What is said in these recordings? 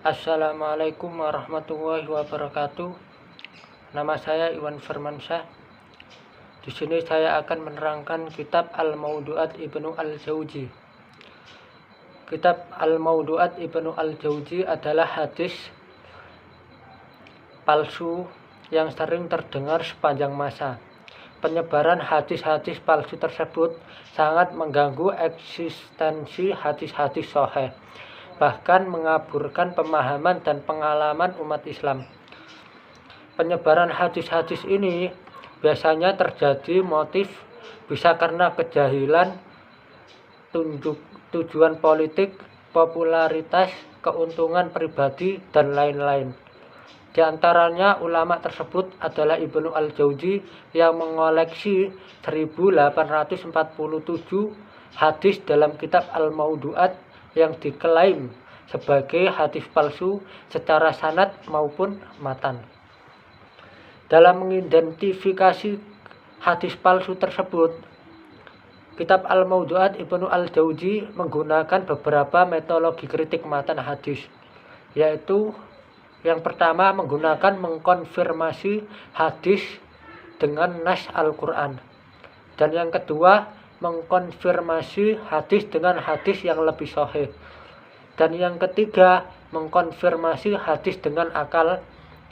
Assalamualaikum warahmatullahi wabarakatuh. Nama saya Iwan Firmansyah. Di sini saya akan menerangkan kitab Al-Mawdu'at Ibnu Al-Jauzi. Kitab Al-Mawdu'at Ibnu Al-Jauzi adalah hadis palsu yang sering terdengar sepanjang masa. Penyebaran hadis-hadis palsu tersebut sangat mengganggu eksistensi hadis-hadis sahih, bahkan mengaburkan pemahaman dan pengalaman umat Islam. Penyebaran hadis-hadis ini biasanya terjadi motif bisa karena kejahilan, tujuan politik, popularitas, keuntungan pribadi, dan lain-lain. Di antaranya ulama tersebut adalah Ibnu Al-Jauzi yang mengoleksi 1847 hadis dalam kitab Al-Mawdu'at yang diklaim sebagai hadis palsu secara sanad maupun matan. Dalam mengidentifikasi hadis palsu tersebut, kitab Al-Mawdu'at Ibnu Al-Jauzi menggunakan beberapa metodologi kritik matan hadis, yaitu yang pertama menggunakan mengkonfirmasi hadis dengan nas Al-Quran, dan yang kedua mengkonfirmasi hadis dengan hadis yang lebih sahih, dan yang ketiga mengkonfirmasi hadis dengan akal,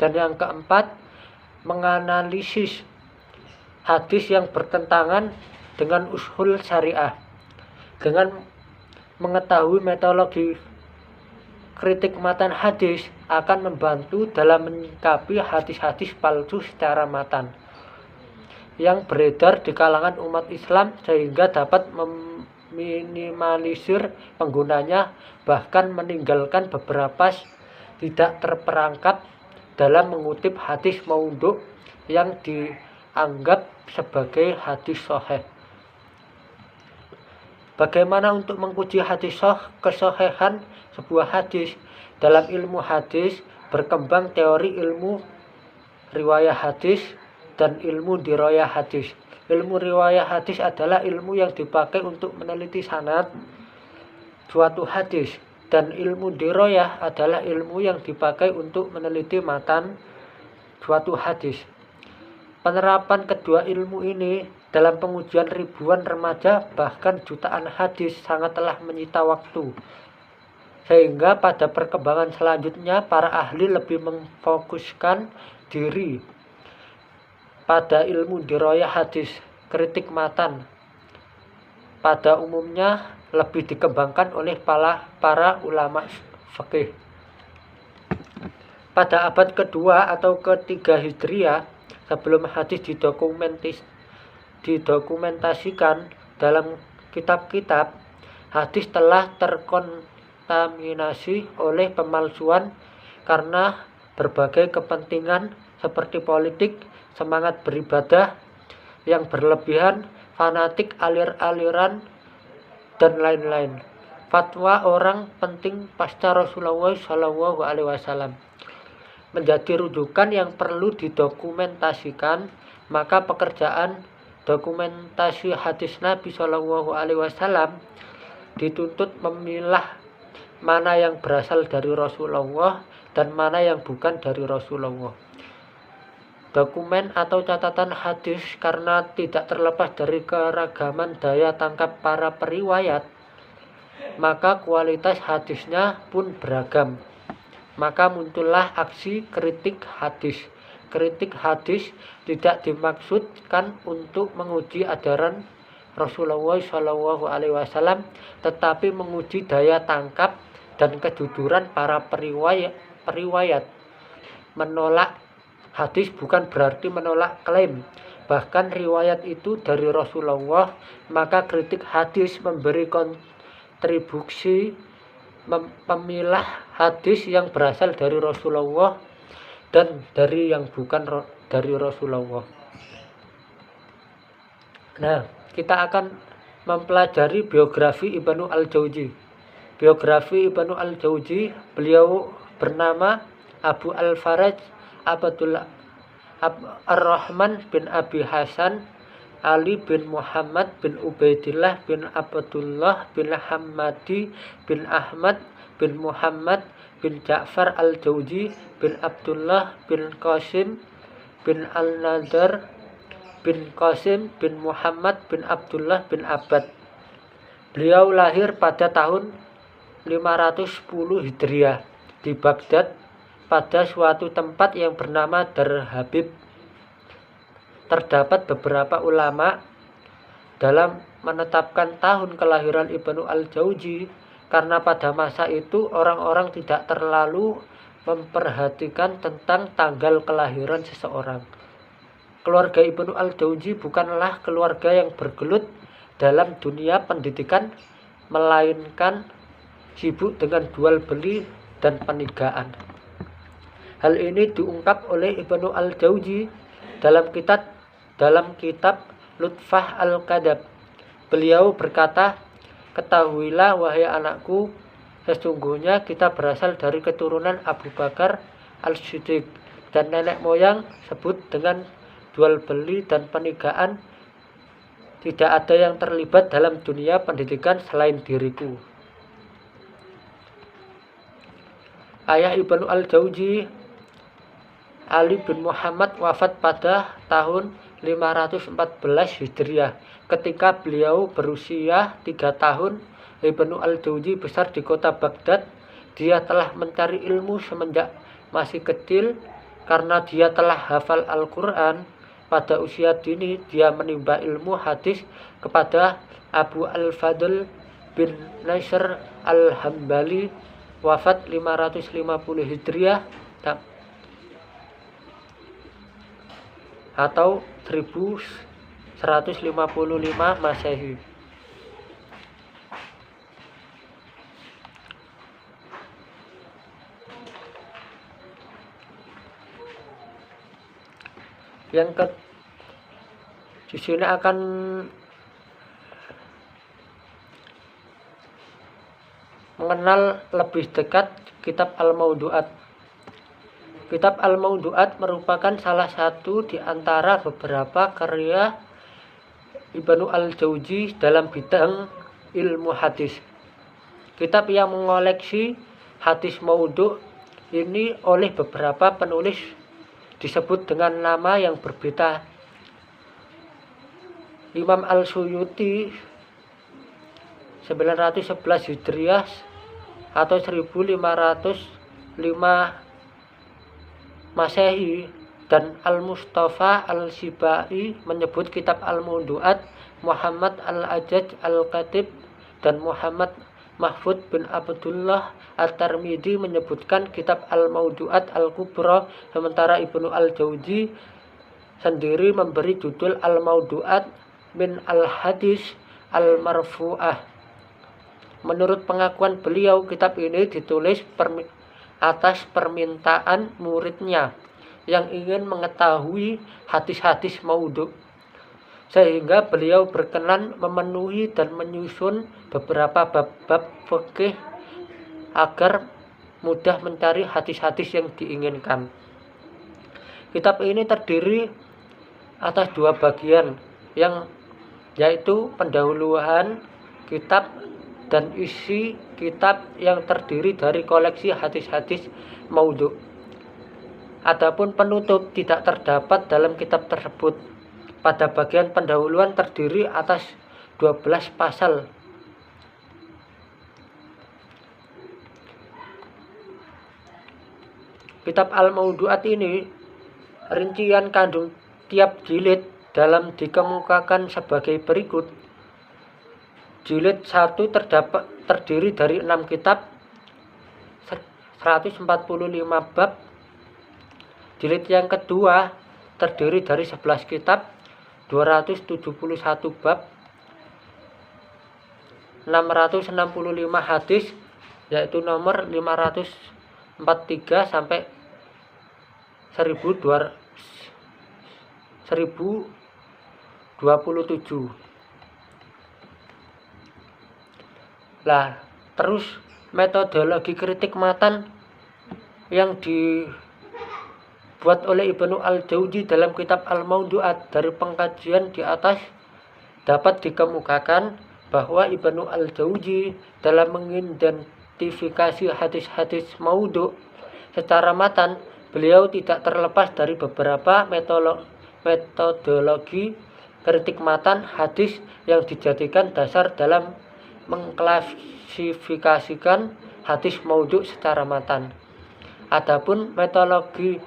dan yang keempat menganalisis hadis yang bertentangan dengan ushul syariah. Dengan mengetahui metodologi kritik matan hadis akan membantu dalam menyikapi hadis-hadis palsu secara matan yang beredar di kalangan umat Islam, sehingga dapat meminimalisir penggunanya, bahkan meninggalkan beberapa tidak terperangkap dalam mengutip hadis maudhu' yang dianggap sebagai hadis sahih. Bagaimana untuk menguji hadis kesahihan sebuah hadis? Dalam ilmu hadis berkembang teori ilmu riwayah hadis dan ilmu dirayah hadis. Ilmu riwayah hadis adalah ilmu yang dipakai untuk meneliti sanad suatu hadis, dan ilmu dirayah adalah ilmu yang dipakai untuk meneliti matan suatu hadis. Penerapan kedua ilmu ini dalam pengujian ribuan remaja bahkan jutaan hadis sangatlah menyita waktu, sehingga pada perkembangan selanjutnya para ahli lebih memfokuskan diri pada ilmu dirayah hadis. Kritik matan pada umumnya lebih dikembangkan oleh para ulama fikih. Pada abad kedua atau ketiga Hijriah, sebelum hadis didokumentasikan dalam kitab-kitab, hadis telah terkontaminasi oleh pemalsuan karena berbagai kepentingan seperti politik, semangat beribadah yang berlebihan, fanatik, aliran, dan lain-lain. Fatwa orang penting pasca Rasulullah SAW menjadi rujukan yang perlu didokumentasikan. Maka pekerjaan dokumentasi hadis Nabi SAW dituntut memilah mana yang berasal dari Rasulullah dan mana yang bukan dari Rasulullah. Dokumen atau catatan hadis karena tidak terlepas dari keragaman daya tangkap para periwayat, maka kualitas hadisnya pun beragam. Maka muncullah aksi kritik hadis. Kritik hadis tidak dimaksudkan untuk menguji ajaran Rasulullah SAW, tetapi menguji daya tangkap dan kejujuran para periwayat. Menolak hadis bukan berarti menolak klaim, bahkan riwayat itu dari Rasulullah. Maka kritik hadis memberi kontribusi memilah hadis yang berasal dari Rasulullah dan dari yang bukan dari Rasulullah. Nah, kita akan mempelajari biografi Ibnu Al-Jauzi. Biografi Ibnu Al-Jauzi, beliau bernama Abu Al-Faraj Abdullah Ar-Rahman bin Abi Hasan Ali bin Muhammad bin Ubaidillah bin Abdullah bin Hamadi bin Ahmad bin Muhammad bin Ja'far al-Jauzi bin Abdullah bin Qasim bin al-Nadar bin Qasim bin Muhammad bin Abdullah bin Abbad. Beliau lahir pada tahun 510 Hijriah di Baghdad pada suatu tempat yang bernama Dar Habib. Terdapat beberapa ulama dalam menetapkan tahun kelahiran Ibnu al-Jauzi karena pada masa itu orang-orang tidak terlalu memperhatikan tentang tanggal kelahiran seseorang. Keluarga Ibnu al-Jauzi bukanlah keluarga yang bergelut dalam dunia pendidikan, melainkan sibuk dengan jual beli dan penigaan. Hal ini diungkap oleh Ibnu al-Jauzi dalam kitab Lutfah al-Qadab. Beliau berkata, "Ketahuilah wahai anakku, sesungguhnya kita berasal dari keturunan Abu Bakar al-Siddiq dan nenek moyang sebut dengan jual beli dan penigaan. Tidak ada yang terlibat dalam dunia pendidikan selain diriku." Ayah Ibnu al-Jauzi, Ali bin Muhammad, wafat pada tahun 514 Hijriah. Ketika beliau berusia 3 tahun, Ibnu al-Jauzi besar di kota Baghdad. Dia telah mencari ilmu semenjak masih kecil. Karena dia telah hafal Al-Quran, pada usia dini dia menimba ilmu hadis kepada Abu al-Fadl bin Nasr al-Hambali, wafat 550 Hijriah atau 1155 Masehi. Di sini akan mengenal lebih dekat kitab Al-Mawdu'at. Kitab Al-Mawdu'at merupakan salah satu di antara beberapa karya Ibnu al-Jauzi dalam bidang ilmu hadis. Kitab yang mengoleksi hadis maudhu' ini oleh beberapa penulis disebut dengan nama yang berbeda. Imam Al-Suyuti 911 Hijriah atau 1505 Masehi dan Al-Mustafa Al-Sibai menyebut kitab Al-Mawdu'at. Muhammad Al-Ajaj Al-Khatib dan Muhammad Mahfud bin Abdullah At-Tirmidzi menyebutkan kitab Al-Mawdu'at Al-Kubra, sementara Ibnu al-Jauzi sendiri memberi judul Al-Mawdu'at min Al-Hadis Al-Marfu'ah. Menurut pengakuan beliau, kitab ini ditulis atas permintaan muridnya yang ingin mengetahui hadis-hadis maudhu', sehingga beliau berkenan memenuhi dan menyusun beberapa bab-bab fikih agar mudah mencari hadis-hadis yang diinginkan. Kitab ini terdiri atas 2 bagian, yaitu pendahuluan kitab dan isi kitab yang terdiri dari koleksi hadis-hadis maudhu'. Adapun penutup tidak terdapat dalam kitab tersebut. Pada bagian pendahuluan terdiri atas 12 pasal. Kitab Al-Mawdu'at ini rincian kandung tiap jilid dalam dikemukakan sebagai berikut. Jilid 1 terdiri dari 6 kitab, 145 bab. Jilid yang kedua terdiri dari 11 kitab, 271 bab, 665 hadis, yaitu nomor 543 sampai 1027. Lah, terus metodologi kritik matan yang dibuat oleh Ibnu al-Jauzi dalam kitab Al-Mawdu'at. Dari pengkajian di atas dapat dikemukakan bahwa Ibnu al-Jauzi dalam mengidentifikasi mengidentifikasi hadis-hadis maudhu secara matan, beliau tidak terlepas dari beberapa metodologi kritik matan hadis yang dijadikan dasar dalam mengklasifikasikan hadis maudhu secara matan. Adapun metodologi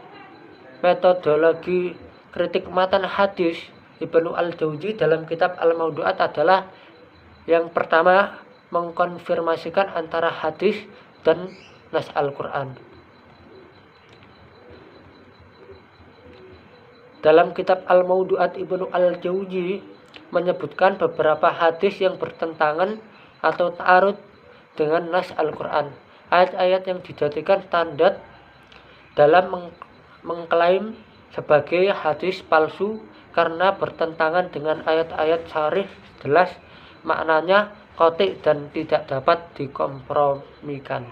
kritik matan hadis Ibnu Al-Jauzi dalam kitab Al-Maudhu'at adalah yang pertama, mengkonfirmasikan antara hadis dan nas Al-Quran. Dalam kitab Al-Maudhu'at, Ibnu Al-Jauzi menyebutkan beberapa hadis yang bertentangan atau ta'arud dengan nas Al-Quran. Ayat-ayat yang dijadikan standar dalam mengklaim sebagai hadis palsu karena bertentangan dengan ayat-ayat sharih jelas maknanya qati' dan tidak dapat dikompromikan.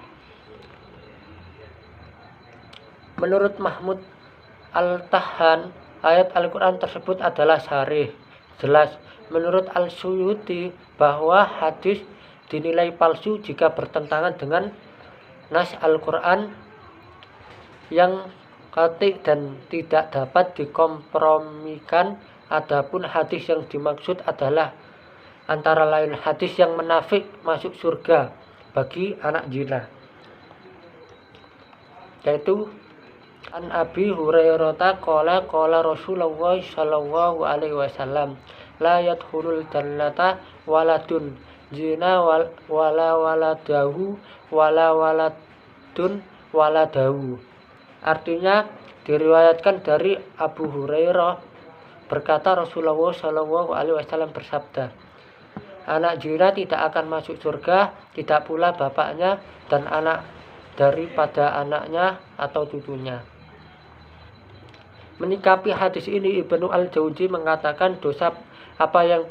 Menurut Mahmud Al-Tahan, ayat Al-Quran tersebut adalah sharih jelas. Menurut Al-Suyuti, bahwa hadis dinilai palsu jika bertentangan dengan nas Al-Quran yang qati' dan tidak dapat dikompromikan. Adapun hadis yang dimaksud adalah antara lain hadis yang menafik masuk surga bagi anak zina, yaitu an Abi Hurairah qala Rasulullah sallallahu alaihi wasallam la yadkhulul jannata waladun zina wala waladahu wala waladun waladahu. Artinya diriwayatkan dari Abu Hurairah berkata Rasulullah sallallahu alaihi wasallam bersabda, anak zina tidak akan masuk surga, tidak pula bapaknya dan anak daripada anaknya atau cucunya. Menyikapi hadis ini, Ibnu Al-Jauzi mengatakan dosa apa yang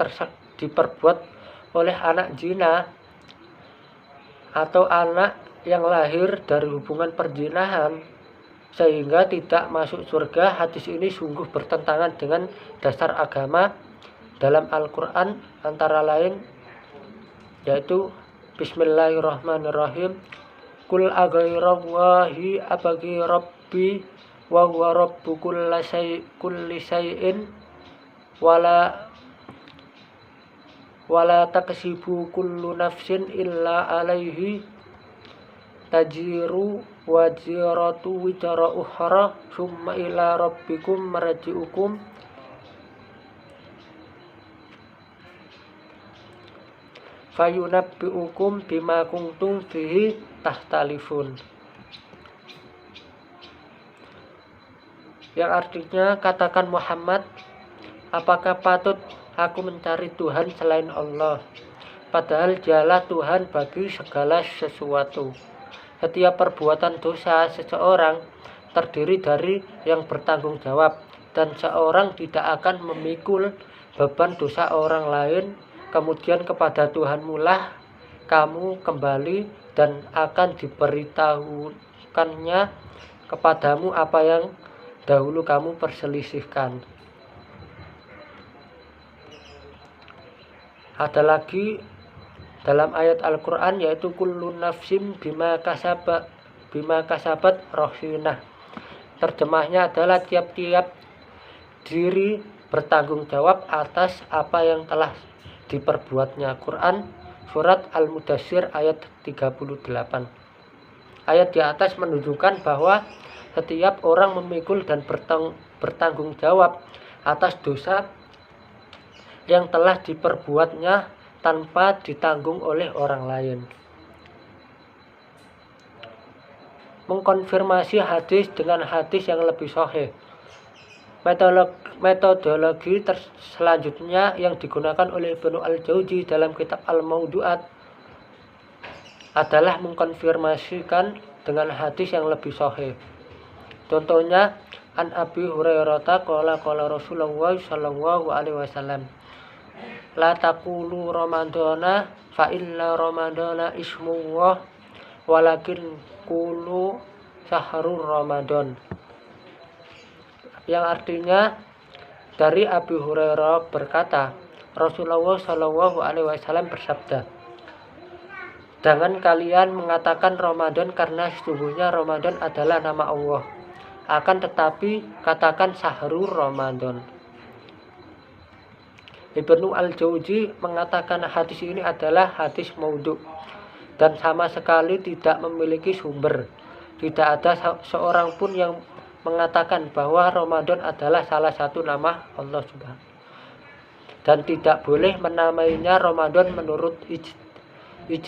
diperbuat oleh anak zina atau anak yang lahir dari hubungan perzinahan sehingga tidak masuk surga. Hadis ini sungguh bertentangan dengan dasar agama dalam Al-Quran, antara lain yaitu Bismillahirrahmanirrahim, Kul aghairallahi abagi rabbi wa huwa rabbu kulli syai'in wala taksibu kullu nafsin illa alaihi tajiru wajiratu wizara ukhra summa ila rabbikum marji'ukum fayunabbi'ukum bima kuntum fihi tahtalifun. Yang artinya, katakan Muhammad, apakah patut aku mencari Tuhan selain Allah, padahal dialah Tuhan bagi segala sesuatu. Setiap perbuatan dosa seseorang terdiri dari yang bertanggung jawab, dan seorang tidak akan memikul beban dosa orang lain. Kemudian kepada Tuhanmu lah kamu kembali, dan akan diberitahukannya kepadamu apa yang dahulu kamu perselisihkan. Ada lagi dalam ayat Al-Quran, yaitu kullu nafsim bima kasabat rohinah. Terjemahnya adalah tiap-tiap diri bertanggung jawab atas apa yang telah diperbuatnya. Quran surat Al-Mudassir ayat 38. Ayat di atas menunjukkan bahwa setiap orang memikul dan bertanggung jawab atas dosa yang telah diperbuatnya tanpa ditanggung oleh orang lain. Mengkonfirmasi hadis dengan hadis yang lebih sahih. Metodologi selanjutnya yang digunakan oleh Ibnu Al-Jauzi dalam kitab Al-Maudhu'at adalah mengkonfirmasikan dengan hadis yang lebih sahih. Contohnya, an Abi Hurairah qala Rasulullah sallallahu alaihi wasallam la taqulu ramadana fa illa ramadana ismullah walakin qulu syahrur ramadan. Yang artinya, dari Abu Hurairah berkata, Rasulullah Shallallahu Alaihi Wasallam bersabda, Jangan kalian mengatakan Ramadan karena sesungguhnya Ramadan adalah nama Allah. Akan tetapi katakan Syahrul Ramadan. Ibnu Al-Jauzi mengatakan hadis ini adalah hadis maudhu dan sama sekali tidak memiliki sumber. Tidak ada seorang pun yang mengatakan bahwa Ramadan adalah salah satu nama Allah Subhanahu. Dan tidak boleh menamainya Ramadan menurut ijma.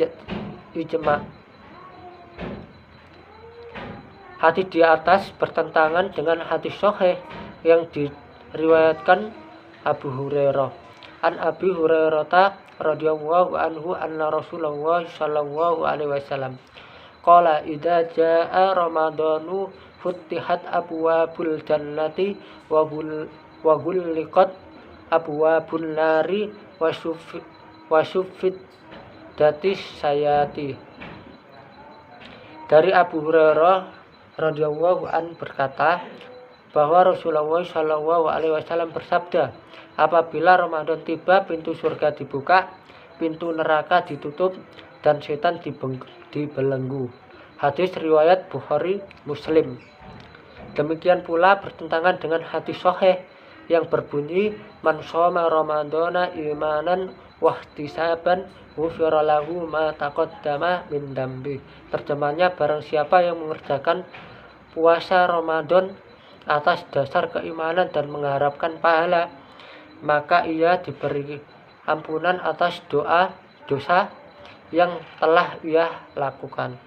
Hadis di atas bertentangan dengan hadis sahih yang diriwayatkan Abu Hurairah. An Abi Hurairah radhiyallahu anhu anna Rasulullah sallallahu alaihi wasallam qala idza jaa ramadhanu futtihat abwabul jannati wa ghulliqat abwabun nari wa suffit datis sayati. Dari Abu Hurairah radhiyallahu an berkata bahwa Rasulullah sallallahu alaihi wasallam bersabda, apabila Ramadan tiba, pintu surga dibuka, pintu neraka ditutup, dan setan dibelenggu. Hadis riwayat Bukhari Muslim. Demikian pula bertentangan dengan hadis sahih yang berbunyi man shoma ramadhana imanan wahtisaban ghufira lahu ma taqaddama min dambi. Terjemahnya, barang siapa yang mengerjakan puasa Ramadan atas dasar keimanan dan mengharapkan pahala, maka ia diberi ampunan atas dosa yang telah ia lakukan.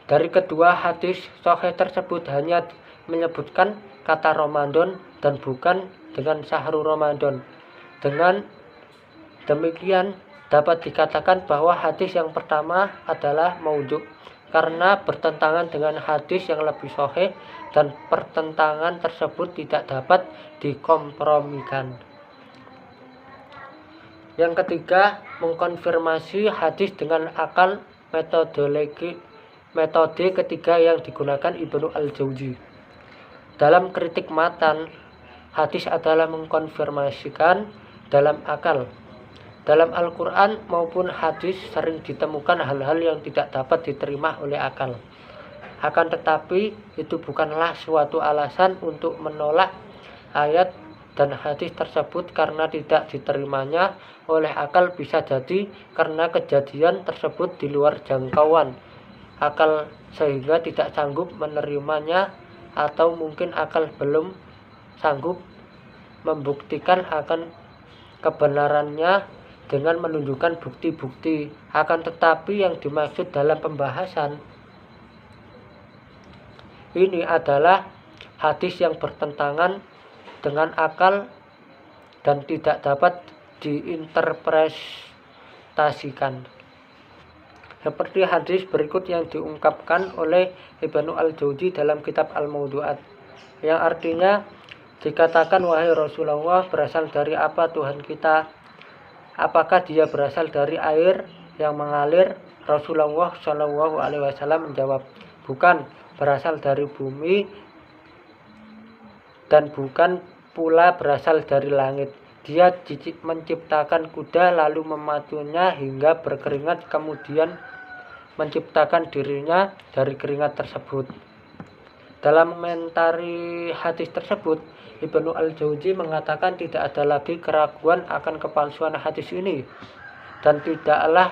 Dari kedua hadis sahih tersebut hanya menyebutkan kata Ramadan dan bukan dengan Syahrul Ramadan. Dengan demikian dapat dikatakan bahwa hadis yang pertama adalah maudhu karena bertentangan dengan hadis yang lebih sahih dan pertentangan tersebut tidak dapat dikompromikan. Yang ketiga, mengkonfirmasi hadis dengan akal. Metode ketiga yang digunakan Ibnu Al-Jauzi dalam kritik matan hadis adalah mengkonfirmasikan dalam akal. Dalam Al-Quran maupun hadis sering ditemukan hal-hal yang tidak dapat diterima oleh akal. Akan tetapi itu bukanlah suatu alasan untuk menolak ayat dan hadis tersebut karena tidak diterimanya oleh akal. Bisa jadi karena kejadian tersebut di luar jangkauan akal sehingga tidak sanggup menerimanya, atau mungkin akal belum sanggup membuktikan akan kebenarannya dengan menunjukkan bukti-bukti. Akan tetapi yang dimaksud dalam pembahasan ini adalah hadis yang bertentangan dengan akal dan tidak dapat diinterpretasikan. Seperti hadis berikut yang diungkapkan oleh Ibnu Al-Jauzi dalam kitab Al-Mawdu'at, yang artinya dikatakan, wahai Rasulullah, berasal dari apa Tuhan kita? Apakah dia berasal dari air yang mengalir? Rasulullah Shallallahu Alaihi Wasallam menjawab, bukan, berasal dari bumi dan bukan pula berasal dari langit. Dia menciptakan kuda lalu memacunya hingga berkeringat, kemudian menciptakan dirinya dari keringat tersebut. Dalam mengomentari hadis tersebut, Ibnu Al-Jauzi mengatakan tidak ada lagi keraguan akan kepalsuan hadis ini, dan tidaklah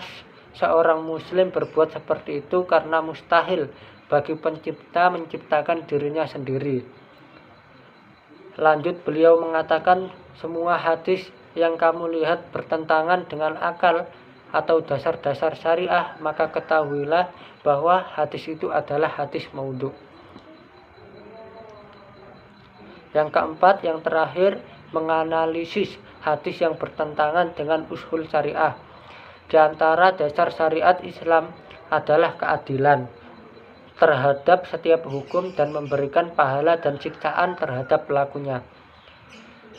seorang muslim berbuat seperti itu karena mustahil bagi pencipta menciptakan dirinya sendiri. Lanjut beliau mengatakan, semua hadis yang kamu lihat bertentangan dengan akal atau dasar-dasar syariah, maka ketahuilah bahwa hadis itu adalah hadis maudhu. Yang keempat, yang terakhir, menganalisis hadis yang bertentangan dengan ushul syariah. Di antara dasar syariat Islam adalah keadilan terhadap setiap hukum dan memberikan pahala dan siksaan terhadap pelakunya.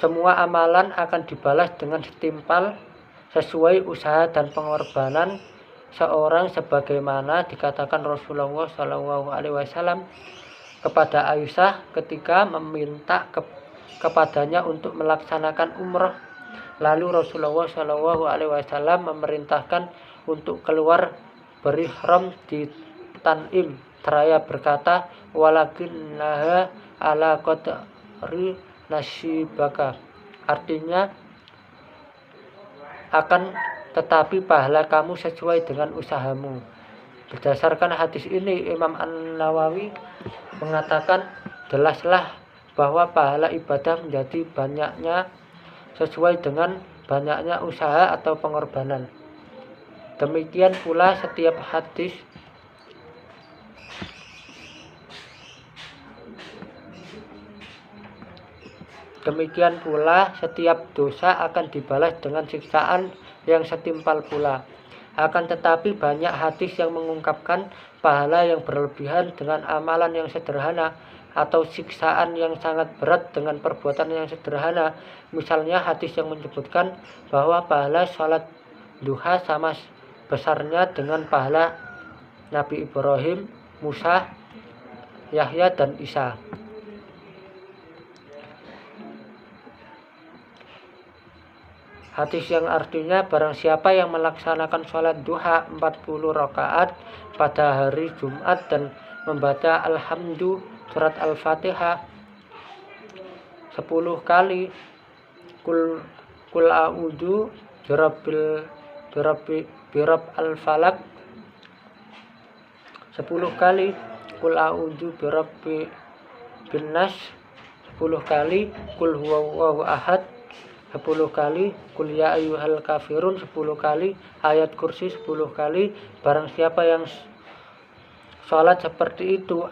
Semua amalan akan dibalas dengan setimpal sesuai usaha dan pengorbanan seorang, sebagaimana dikatakan Rasulullah SAW kepada Aisyah ketika meminta kepadanya untuk melaksanakan umrah Lalu Rasulullah Shallallahu Alaihi Wasallam memerintahkan untuk keluar berihram di Tanim. Seraya berkata, walakinnaha ala qadri nasibaka. Artinya, akan tetapi pahala kamu sesuai dengan usahamu. Berdasarkan hadis ini, Imam An-Nawawi mengatakan jelaslah bahwa pahala ibadah menjadi banyaknya sesuai dengan banyaknya usaha atau pengorbanan. Demikian pula setiap dosa akan dibalas dengan siksaan yang setimpal pula. Akan tetapi banyak hadis yang mengungkapkan pahala yang berlebihan dengan amalan yang sederhana atau siksaan yang sangat berat dengan perbuatan yang sederhana. Misalnya hadis yang menyebutkan bahwa pahala sholat duha sama besarnya dengan pahala Nabi Ibrahim, Musa, Yahya, dan Isa. Hadis yang artinya barang siapa yang melaksanakan sholat duha 40 rakaat pada hari Jumat dan membaca Alhamdulillah surat Al-Fatihah 10 kali, Kul a'udzu birab al-falak 10 kali, Kul a'udzu birabbin nas 10 kali, Kul huwallahu ahad 10 kali, Kul ya ayyuhal kafirun 10 kali, ayat kursi 10 kali. Barang siapa yang sholat seperti itu,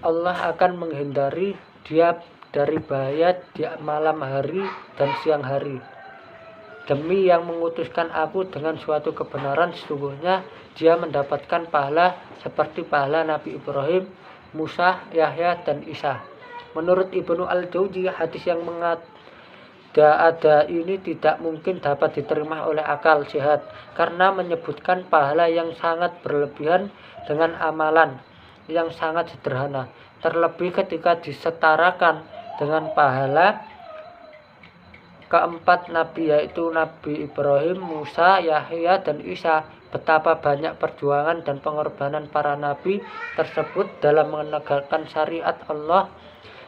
Allah akan menghindari dia dari bahaya di malam hari dan siang hari. Demi yang mengutuskan aku dengan suatu kebenaran, sesungguhnya dia mendapatkan pahala seperti pahala Nabi Ibrahim, Musa, Yahya, dan Isa. Menurut Ibnu Al-Jauzi, hadis yang ada ini tidak mungkin dapat diterima oleh akal sehat karena menyebutkan pahala yang sangat berlebihan dengan amalan yang sangat sederhana, terlebih ketika disetarakan dengan pahala keempat nabi, yaitu Nabi Ibrahim, Musa, Yahya, dan Isa. Betapa banyak perjuangan dan pengorbanan para nabi tersebut dalam menegakkan syariat Allah,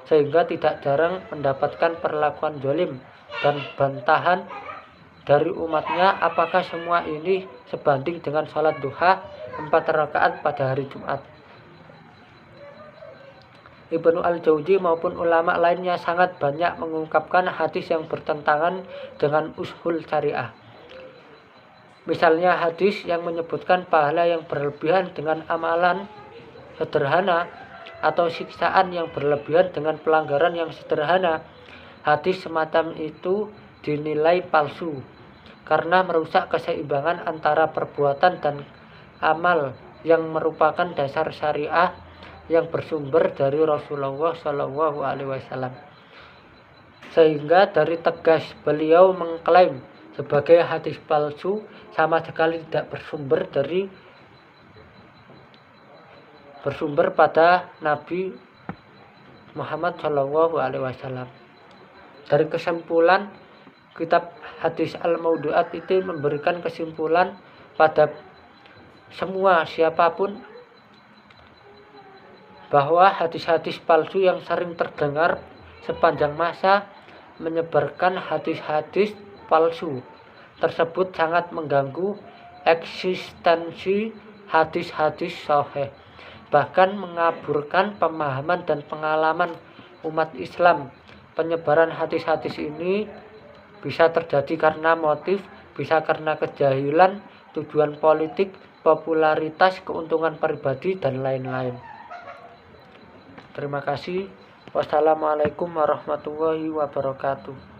sehingga tidak jarang mendapatkan perlakuan zalim dan bantahan dari umatnya. Apakah semua ini sebanding dengan sholat duha 4 rakaat pada hari Jumat? Ibnu Al-Jauzi maupun ulama lainnya sangat banyak mengungkapkan hadis yang bertentangan dengan ushul syariah. Misalnya hadis yang menyebutkan pahala yang berlebihan dengan amalan sederhana atau siksaan yang berlebihan dengan pelanggaran yang sederhana. Hadis semacam itu dinilai palsu karena merusak keseimbangan antara perbuatan dan amal yang merupakan dasar syariah yang bersumber dari Rasulullah Shallallahu Alaihi Wasallam. Sehingga dari tegas beliau mengklaim sebagai hadis palsu sama sekali tidak bersumber pada Nabi Muhammad Shallallahu Alaihi Wasallam. Dari kesimpulan, kitab hadis Al-Maudu'at itu memberikan kesimpulan pada semua siapapun bahwa hadis-hadis palsu yang sering terdengar sepanjang masa menyebarkan hadis-hadis palsu tersebut sangat mengganggu eksistensi hadis-hadis sahih, bahkan mengaburkan pemahaman dan pengalaman umat Islam. Penyebaran hadis-hadis ini bisa terjadi karena motif, bisa karena kejahilan, tujuan politik, popularitas, keuntungan pribadi, dan lain-lain. Terima kasih. Wassalamualaikum warahmatullahi wabarakatuh.